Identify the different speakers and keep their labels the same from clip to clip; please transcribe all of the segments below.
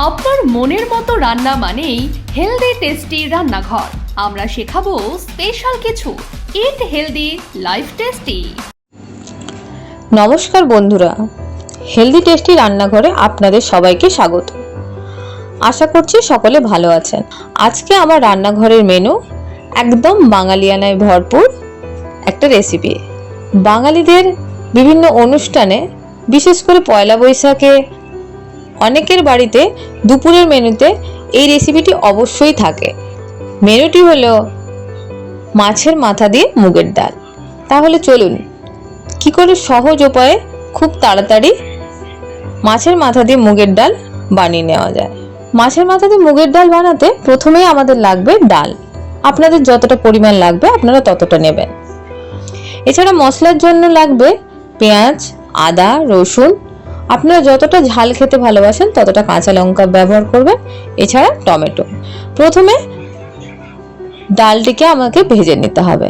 Speaker 1: আপনার মনের মতো রান্না মানেই হেলদি টেস্টি রান্নাঘর। আমরা শেখাবো স্পেশাল কিছু ইট হেলদি লাইফ টেস্টি।
Speaker 2: নমস্কার বন্ধুরা, হেলদি টেস্টি রান্নাঘরে আপনাদের সবাইকে স্বাগত। আশা করছি সকলে ভালো আছেন। আজকে আমার রান্নাঘরের মেনু একদম বাঙালিয়ানায় ভরপুর একটা রেসিপি। বাঙালিদের বিভিন্ন অনুষ্ঠানে, বিশেষ করে পয়লা বৈশাখে অনেকের বাড়িতে দুপুরের মেনুতে এই রেসিপিটি অবশ্যই থাকে। মেনুটি হলো মাছের মাথা দিয়ে মুগের ডাল। তাহলে চলুন কি করে সহজ উপায়ে খুব তাড়াতাড়ি মাছের মাথা দিয়ে মুগের ডাল বানিয়ে নেওয়া যায়। মাছের মাথা দিয়ে মুগের ডাল বানাতে প্রথমেই আমাদের লাগবে ডাল। আপনাদের যতটা পরিমাণ লাগবে আপনারা ততটা নেবেন। এছাড়া মশলার জন্য লাগবে পেঁয়াজ, আদা, রসুন। আপনারা যতটা ঝাল খেতে ভালোবাসেন ততটা কাঁচা লঙ্কা ব্যবহার করবেন। এছাড়া টমেটো। প্রথমে ডালটিকে আমাকে ভেজে নিতে হবে।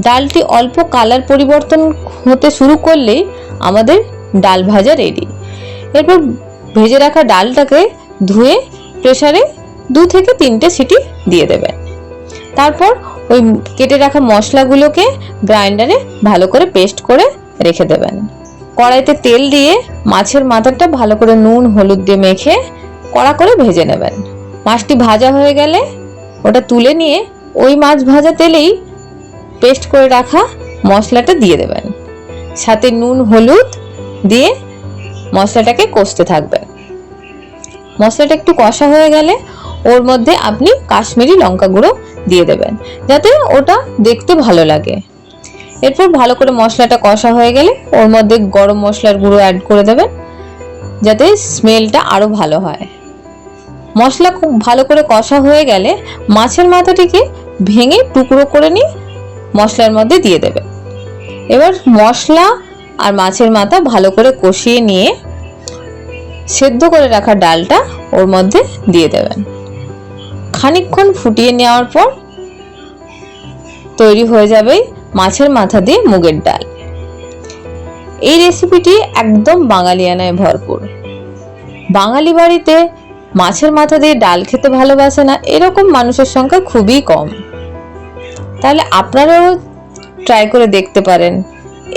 Speaker 2: ডালটি অল্প কালার পরিবর্তন হতে শুরু করলেই আমাদের ডাল ভাজা রেডি। এরপর ভেজে রাখা ডালটাকে ধুয়ে প্রেসারে 2 থেকে 3টে সিটি দিয়ে দেবেন। তারপর ওই কেটে রাখা মশলাগুলোকে গ্রাইন্ডারে ভালো করে পেস্ট করে রেখে দেবেন। কড়াইতে তেল দিয়ে মাছের মাথাটা ভালো করে নুন হলুদ দিয়ে মেখে কড়া করে ভেজে নেবেন। মাছটি ভাজা হয়ে গেলে ওটা তুলে নিয়ে ওই মাছ ভাজা তেলেই পেস্ট করে রাখা মশলাটা দিয়ে দেবেন। সাথে নুন হলুদ দিয়ে মশলাটাকে কষতে থাকবেন। মশলাটা একটু কষা হয়ে গেলে ওর মধ্যে আপনি কাশ্মীরি লঙ্কা গুঁড়ো দিয়ে দেবেন, যাতে ওটা দেখতে ভালো লাগে। এরপর ভালো করে মশলাটা কষা হয়ে গেলে ওর মধ্যে গরম মশলার গুঁড়ো অ্যাড করে দেবেন, যাতে স্মেলটা আরো ভালো হয়। মশলা খুব ভালো করে কষা হয়ে গেলে মাছের মাথাটিকে ভেঙে টুকরো করে নিয়ে মশলার মধ্যে দিয়ে দেবেন। এবার মশলা আর মাছের মাথা ভালো করে কষিয়ে নিয়ে সেদ্ধ করে রাখা ডালটা ওর মধ্যে দিয়ে দেবেন। খানিকক্ষণ ফুটিয়ে নেওয়ার পর তৈরি হয়ে যাবে মাছের মাথা দিয়ে মুগের ডাল। এই রেসিপিটি একদম বাঙালিয়ানায় ভরপুর। বাঙালি বাড়িতে মাছের মাথা দিয়ে ডাল খেতে ভালোবাসে না এরকম মানুষের সংখ্যা খুবই কম। তাহলে আপনারাও ট্রাই করে দেখতে পারেন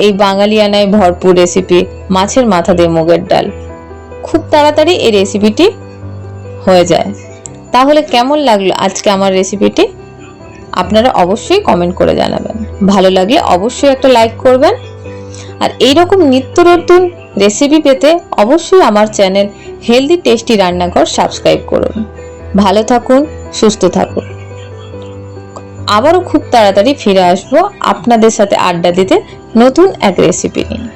Speaker 2: এই বাঙালিয়ানায় ভরপুর রেসিপি মাছের মাথা দিয়ে মুগের ডাল। খুব তাড়াতাড়ি এই রেসিপিটি হয়ে যায়। তাহলে কেমন লাগলো আজকে আমার রেসিপিটি আপনারা অবশ্যই কমেন্ট করে জানাবেন। ভালো লাগলে অবশ্যই একটা লাইক করবেন। আর এইরকম নিত্য নতুন রেসিপি পেতে অবশ্যই আমার চ্যানেল হেলদি টেস্টি রান্নাঘর সাবস্ক্রাইব করুন। ভালো থাকুন, সুস্থ থাকুন। আবারও খুব তাড়াতাড়ি ফিরে আসবো আপনাদের সাথে আড্ডা দিতে নতুন এক রেসিপি নিয়ে।